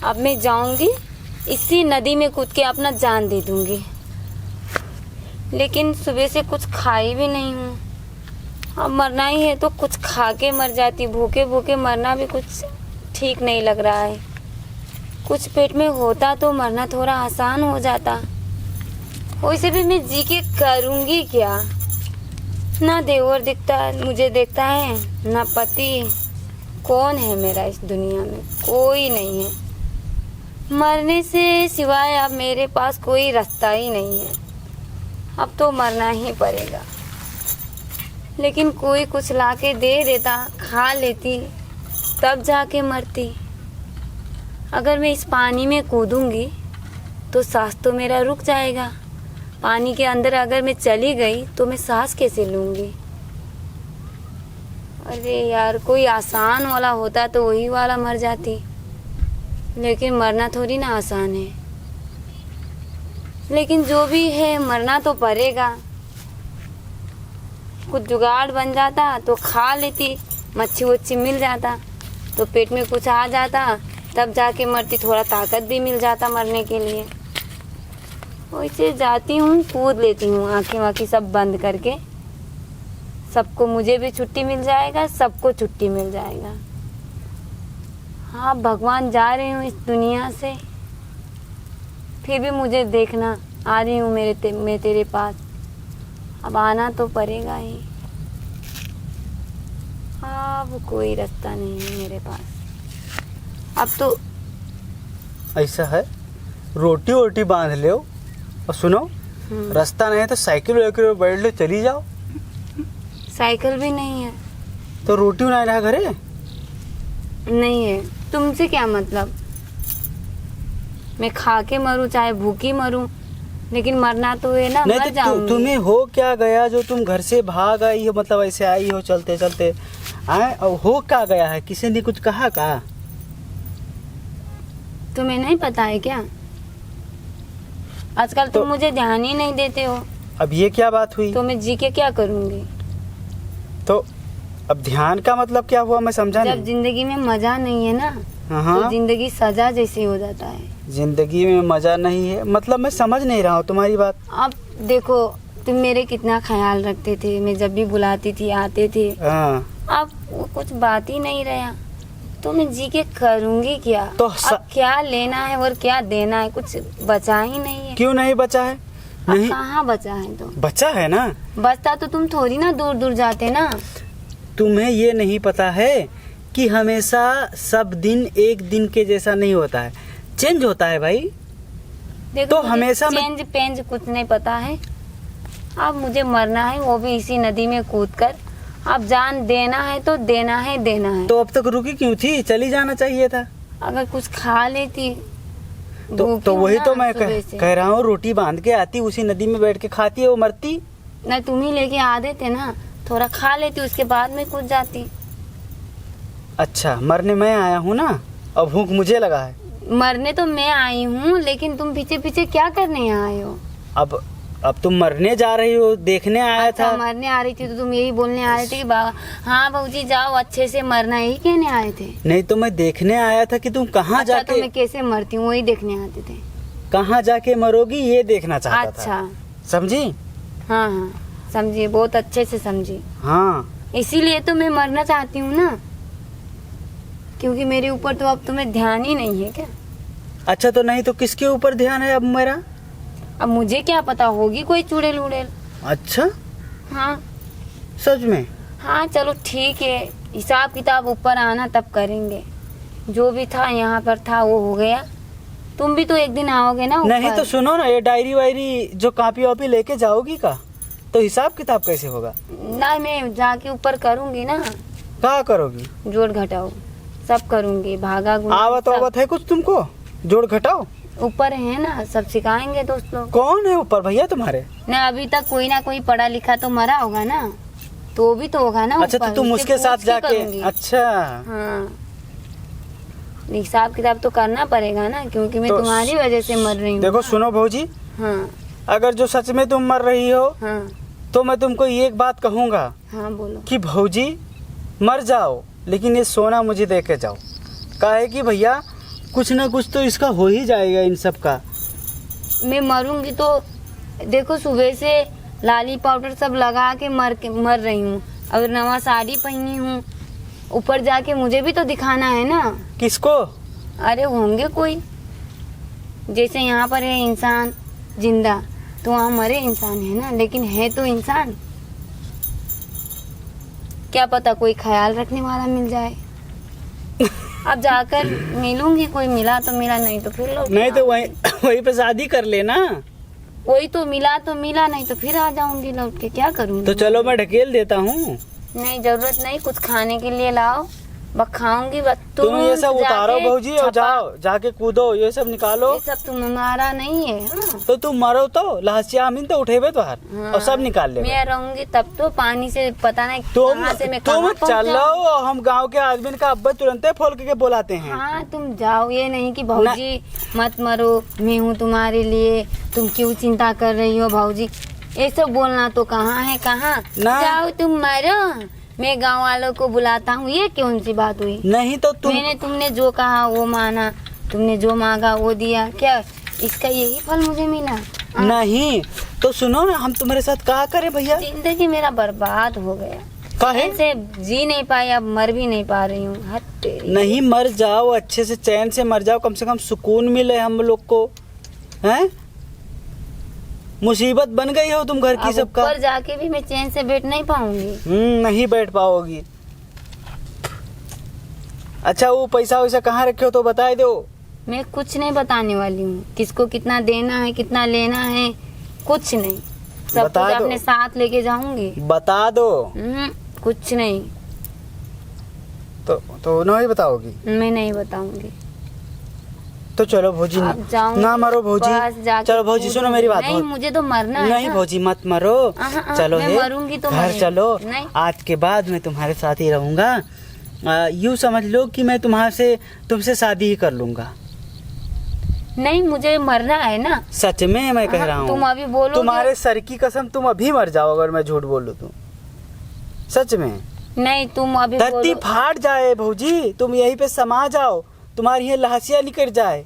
अब मैं जाऊंगी इसी नदी में कूद के अपना जान दे दूंगी। लेकिन सुबह से कुछ खाई भी नहीं हूँ। अब मरना ही है तो कुछ खा के मर जाती। भूखे भूखे मरना भी कुछ ठीक नहीं लग रहा है। कुछ पेट में होता तो मरना थोड़ा आसान हो जाता। वैसे भी मैं जी के करूँगी क्या? ना देवर दिखता मुझे देखता है, ना पति। कौन है मेरा इस दुनिया में? कोई नहीं है। मरने से सिवाय अब मेरे पास कोई रास्ता ही नहीं है। अब तो मरना ही पड़ेगा। लेकिन कोई कुछ लाके दे देता, खा लेती, तब जाके मरती। अगर मैं इस पानी में कूदूंगी तो सांस तो मेरा रुक जाएगा। पानी के अंदर अगर मैं चली गई तो मैं सांस कैसे लूँगी? अरे यार, कोई आसान वाला होता तो वही वाला मर जाती। लेकिन मरना थोड़ी ना आसान है। लेकिन जो भी है मरना तो पड़ेगा। कुछ जुगाड़ बन जाता तो खा लेती, मच्छी वच्छी मिल जाता तो पेट में कुछ आ जाता, तब जाके मरती। थोड़ा ताकत भी मिल जाता मरने के लिए। वैसे जाती हूँ, कूद लेती हूँ आँखें वाँखें सब बंद करके। सबको, मुझे भी छुट्टी मिल जाएगा, सबको छुट्टी मिल जाएगा। हाँ भगवान, जा रही हूँ इस दुनिया से, फिर भी मुझे देखना। आ रही हूँ मैं तेरे पास। अब आना तो पड़ेगा ही। अब कोई रास्ता नहीं है मेरे पास। अब तो ऐसा है, रोटी वोटी बांध लो और सुनो, रास्ता नहीं है तो साइकिल वाइकिल बैठ लो, चली जाओ। साइकिल भी नहीं है तो रोटी नहीं रहा घरे? नहीं है। तुमसे क्या मतलब? मैं खा के मरूं चाहे भूखी मरूं, लेकिन मरना तो है ना। नहीं मर तो जाऊंगी। तुम्हें हो क्या गया जो तुम घर से भाग आई हो? मतलब ऐसे आई हो चलते चलते आए, और हो क्या गया है? किसी ने कुछ कहा का? तुम्हें नहीं पता है क्या? आजकल तुम मुझे ध्यान ही नहीं देते हो। अब ये क्या बात हुई? तो मैं जी के क्या करूंगी? तो अब ध्यान का मतलब क्या हुआ, मैं समझा जब नहीं। जिंदगी में मजा नहीं है ना, तो जिंदगी सजा जैसी हो जाता है। जिंदगी में मजा नहीं है मतलब मैं समझ नहीं रहा हूँ तुम्हारी बात। अब देखो, तुम मेरे कितना ख्याल रखते थे। मैं जब भी बुलाती थी आते थे। अब वो कुछ बात ही नहीं रहा। तो मैं जी के करूंगी क्या? तो अब क्या लेना है और क्या देना है? कुछ बचा ही नहीं है। क्यों नहीं बचा है? नहीं कहाँ बचा है? तो बचा है ना। बचता तो तुम थोड़ी ना दूर दूर जाते ना। तुम्हें ये नहीं पता है कि हमेशा सब दिन एक दिन के जैसा नहीं होता है, चेंज होता है भाई। देखो, तो हमेशा चेंज पेंज कुछ नहीं पता है। अब मुझे मरना है, वो भी इसी नदी में कूद कर। अब जान देना है तो देना है, देना है। तो अब तक रुकी क्यों थी? चली जाना चाहिए था। अगर कुछ खा लेती। तो वही तो मैं कह रहा हूँ, रोटी बांध के आती, उसी नदी में बैठ के खाती है, वो मरती नहीं। तुम ही लेके आ देते ना, थोड़ा खा लेती, उसके बाद में कूद जाती। अच्छा, मरने मैं आया हूँ ना, अब भूख मुझे लगा है। मरने तो मैं आई हूँ, लेकिन तुम पीछे पीछे क्या करने आए हो? अब तुम मरने जा रही हो, देखने आया अच्छा, था। मरने आ रही थी तो तुम यही बोलने आ रहे थे कि बाबा हाँ बहूजी जाओ अच्छे से मरना, यही कहने आए थे? नहीं तो मैं देखने आया था कि तुम कहाँ अच्छा, जाके तो मैं कैसे मरती हूँ वही देखने आते थे। कहाँ जाके मरोगी ये देखना चाहता था। अच्छा, समझी? हाँ हाँ समझी, बहुत अच्छे से समझी। हाँ, इसीलिए तो मैं मरना चाहती हूँ ना, क्योंकि मेरे ऊपर तो अब तुम्हें ध्यान ही नहीं है क्या? अच्छा, तो नहीं तो किसके ऊपर ध्यान है अब मेरा? अब मुझे क्या पता, होगी कोई चुड़ैल उड़ेल। अच्छा, हाँ सच में? हाँ चलो ठीक है, हिसाब किताब ऊपर आना तब करेंगे। जो भी था यहाँ पर था, वो हो गया। तुम भी तो एक दिन आओगे ना ऊपर। नहीं तो सुनो ना, ये डायरी वायरी जो कॉपी वापी लेके जाओगी का, तो हिसाब किताब कैसे होगा? नहीं, मैं जाके ऊपर करूँगी ना। क्या करोगी? जोड़ घटाओ सब करूँगी, भागा गुणा आवत आवत है कुछ तुमको? जोड़ घटाओ ऊपर है ना, सब सिखाएंगे दोस्त लोग। कौन है ऊपर भैया तुम्हारे? न अभी तक कोई ना कोई पढ़ा लिखा तो मरा होगा ना, तो भी तो होगा ना। अच्छा, तो ऊपर तुम उसके साथ पूछ के जाके? करूंगी। अच्छा हाँ, हिसाब किताब तो करना पड़ेगा ना, क्योंकि मैं तो तुम्हारी वजह से मर रही हूँ। देखो सुनो भौजी, हाँ अगर जो सच में तुम मर रही हो हाँ तो मैं तुमको एक बात कहूँगा हाँ बोलो। कि भौजी मर जाओ, लेकिन ये सोना मुझे दे के जाओ। काहे कि भैया कुछ ना कुछ तो इसका हो ही जाएगा इन सब का। मैं मरूंगी तो देखो, सुबह से लाली पाउडर सब लगा के मर रही हूँ। अगर नवा साड़ी पहनी हूँ, ऊपर जाके मुझे भी तो दिखाना है ना। किसको? अरे होंगे कोई, जैसे यहाँ पर है इंसान जिंदा, तो वहाँ मरे इंसान है ना, लेकिन है तो इंसान। क्या पता कोई ख्याल रखने वाला मिल जाए। अब जाकर मिलूंगी, कोई मिला तो मिला, नहीं तो फिर लौट नहीं तो आऊंगी। वहीं पे शादी कर लेना। कोई तो मिला तो मिला, नहीं तो फिर आ जाऊंगी लौट के। क्या करूंगी? तो चलो मैं ढकेल देता हूँ। नहीं, जरूरत नहीं, कुछ खाने के लिए लाओ, बस खाऊंगी। बस तुम ये सब उतारो जाके भौजी और जाओ जाके कूदो, ये सब निकालो। ये सब तुम हमारा नहीं है। हाँ? तो तुम मरो तो लहसिया अमीन तो उठेबे तो हर हाँ। और सब निकाल ले। मैं रहूंगी तब तो पानी से पता नहीं तुम कहाँ से मैं तुम कहाँ पहुंच चलो, जाऊं। हम गांव के आदमी का अब्बा तुरंत फोल के बुलाते हैं। हाँ तुम जाओ, ये नहीं कि भाऊजी मत मरो, मैं हूँ तुम्हारे लिए, तुम क्यों चिंता कर रही हो भाऊजी, ये सब बोलना तो कहाँ है कहाँ। ना। जाओ तुम मरो, मैं गांव वालों को बुलाता हूँ। ये कौन सी बात हुई? नहीं तो तुमने जो कहा वो माना, तुमने जो मांगा वो दिया, क्या इसका यही फल मुझे मिला? नहीं तो सुनो ना, हम तुम्हारे साथ क्या करें भैया? जिंदगी मेरा बर्बाद हो गया, काहे? ऐसे जी नहीं पाई, अब मर भी नहीं पा रही हूँ। हद तेरी। नहीं मर जाओ, अच्छे से चैन से मर जाओ, कम से कम सुकून मिले हम लोग को। हैं? मुसीबत बन गई हो तुम घर की अब सबका। ऊपर जाके भी मैं चैन से बैठ नहीं पाऊंगी। नहीं बैठ पाओगी। अच्छा वो पैसा वैसा कहाँ रखे हो तो बता दो। मैं कुछ नहीं बताने वाली हूँ, किसको कितना देना है कितना लेना है, कुछ नहीं। सब बता कुछ दो। अपने साथ लेके जाऊंगी। बता दो। कुछ नहीं, तो नहीं बताओगी? मैं नहीं बताऊंगी। तो चलो भौजी अब जाऊंगी, ना मरो भौजी। बस जाके चलो भौजी सुनो मेरी बात। नहीं, मुझे तो मरना है नहीं ना। भौजी मत मरो। चलो मैं हे, मरूंगी तो घर मरूंगी। चलो। नहीं। आज के बाद मैं तुम्हारे साथ ही रहूंगा। यूँ समझ लो कि मैं तुमसे शादी ही कर लूंगा। नहीं, मुझे मरना है ना। सच में मैं कह रहा हूँ। तुम अभी बोलोगे। तुम्हारे सर की कसम तुम अभी मर जाओ अगर मैं झूठ बोलूँ तो। सच में। नहीं, तुम अभी धरती बोलो। फाट जाए भौजी, तुम यहीं पे समा जाओ, तुम्हारी ये लहसिया निकल जाए।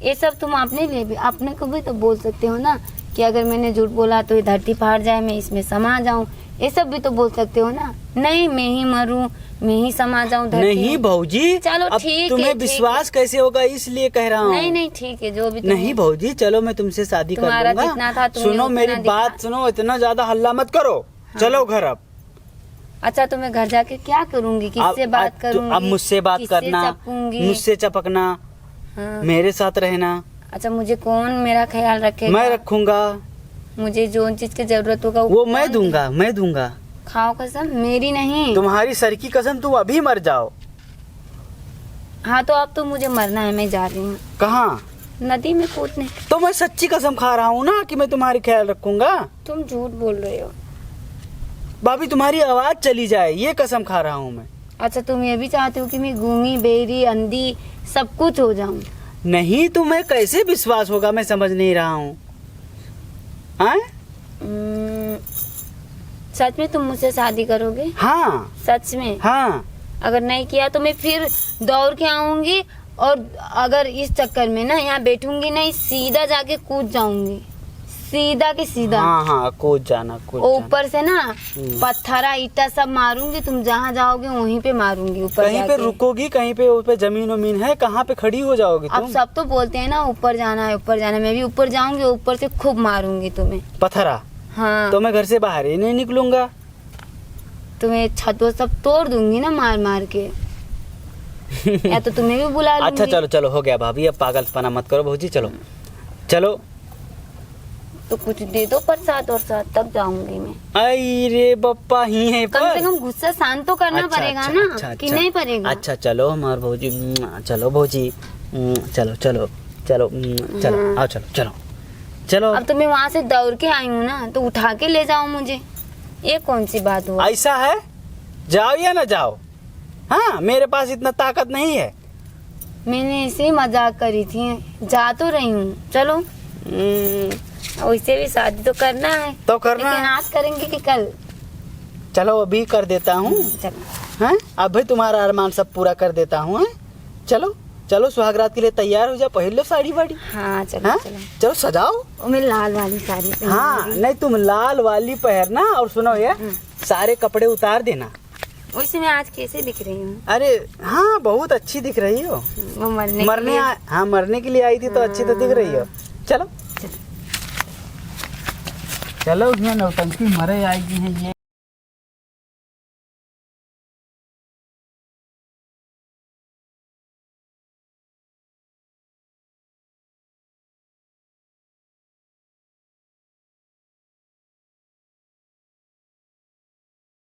ये सब तुम अपने लिए भी, अपने को भी तो बोल सकते हो ना, कि अगर मैंने झूठ बोला तो ये धरती फाड़ जाए, मैं इसमें समा जाऊं। ये सब भी तो बोल सकते हो ना। नहीं, मैं ही मरूं, मैं ही समा जाऊं धरती नहीं में। भौजी, चलो अब ठीक है, तुम्हें ठीक विश्वास कैसे होगा इसलिए कह रहा हूँ। नहीं नहीं, ठीक है, जो भी तुम नहीं भौजी, चलो मैं तुमसे शादी कर तुम्हारा लूंगा। जितना था तुमने सुनो उतना मेरी दिखा। बात सुनो, इतना ज्यादा हल्ला मत करो। चलो घर अब। अच्छा, तो मैं घर जाके क्या करूंगी? किससे बात करूंगी? अब मुझसे बात किससे करना, चपूंगी? मुझसे चपकना, हाँ। मेरे साथ रहना। अच्छा, मुझे कौन मेरा ख्याल रखेगा? मैं रखूंगा। मुझे जो चीज की जरूरत होगा वो कौन मैं दूंगा, मैं दूंगा। खाओ कसम, मेरी नहीं। तुम्हारी सर की कसम, तुम अभी मर जाओ। हाँ तो अब तो मुझे मरना है, मैं जा रही हूँ कहाँ? नदी में कूदने। तो मैं सच्ची कसम खा रहा हूँ ना कि मैं तुम्हारी ख्याल रखूंगा। तुम झूठ बोल रहे हो। भाभी तुम्हारी आवाज चली जाए, ये कसम खा रहा हूँ मैं। अच्छा, तुम ये भी चाहते हो कि मैं गूंगी बेरी अंधी सब कुछ हो जाऊं? नहीं, तुम्हें कैसे विश्वास होगा, मैं समझ नहीं रहा हूँ। हाँ? सच में तुम मुझसे शादी करोगे? हाँ सच में? हाँ। अगर नहीं किया तो मैं फिर दौड़ के आऊंगी, और अगर इस चक्कर में ना यहाँ बैठूंगी नहीं, सीधा जाके कूद जाऊंगी, सीधा के सीधा। हाँ हाँ, कूद जाना, कूद जाना। ऊपर से ना पत्थरा ईटा सब मारूंगी, तुम जहाँ जाओगे वहीं पे मारूंगी। ऊपर कहीं पे जाके। रुकोगी, कहीं पे ऊपर जमीन वमीन है, कहाँ पे खड़ी हो जाओगी अब तुम? सब तो बोलते हैं ना ऊपर जाना है ऊपर जाना है, मैं भी ऊपर जाऊंगी, ऊपर से खूब मारूंगी तुम्हें। पत्थरा? हाँ, तो मैं घर से बाहर ही नहीं निकलूंगा। तुम्हें छत वो सब तोड़ दूंगी ना मार मार के, या तो तुम्हें भी बुला लूंगी। अच्छा चलो चलो, हो गया भाभी, अब पागलपना मत करो भौजी। चलो चलो। तो कुछ दे दो प्रसाद और साथ, तब जाऊंगी मैं। अरे बप्पा ही है कम से कम गुस्सा शांत तो करना पड़ेगा ना, कि नहीं पड़ेगा? अच्छा चलो हमार भौजी, चलो भौजी, चलो चलो चलो, चलो आओ, चलो चलो चलो। अब तो मैं वहाँ से दौड़ के आई हूँ ना, तो उठा के ले जाओ मुझे, ये कौन सी बात हुआ? ऐसा है, जाओ या ना जाओ? हाँ, मेरे पास इतना ताकत नहीं है। मैंने ऐसे ही मजाक करी थी, जा तो रही हूँ। चलो, वैसे भी शादी तो करना है, तो करना लेकिन है। आज करेंगे कि कल? चलो अभी कर देता हूँ। चलो। हैं? अभी तुम्हारा अरमान सब पूरा कर देता हूँ। हैं? चलो चलो सुहागरात के लिए तैयार हो जा, पहन लो साड़ी वाड़ी। हाँ चलो हाँ? चलो। चलो सजाओ। और मैं लाल वाली साड़ी पहन हाँ लूंगी। नहीं तुम लाल वाली पहनना, और सुनो ये सारे कपड़े उतार देना। वैसे मैं आज कैसे दिख रही हूँ? अरे हाँ बहुत अच्छी दिख रही हो। वो मरने हाँ मरने के लिए आई थी तो अच्छी तो दिख रही हो। चलो चलो, उसमें नौटंकी मरे आएगी है ये।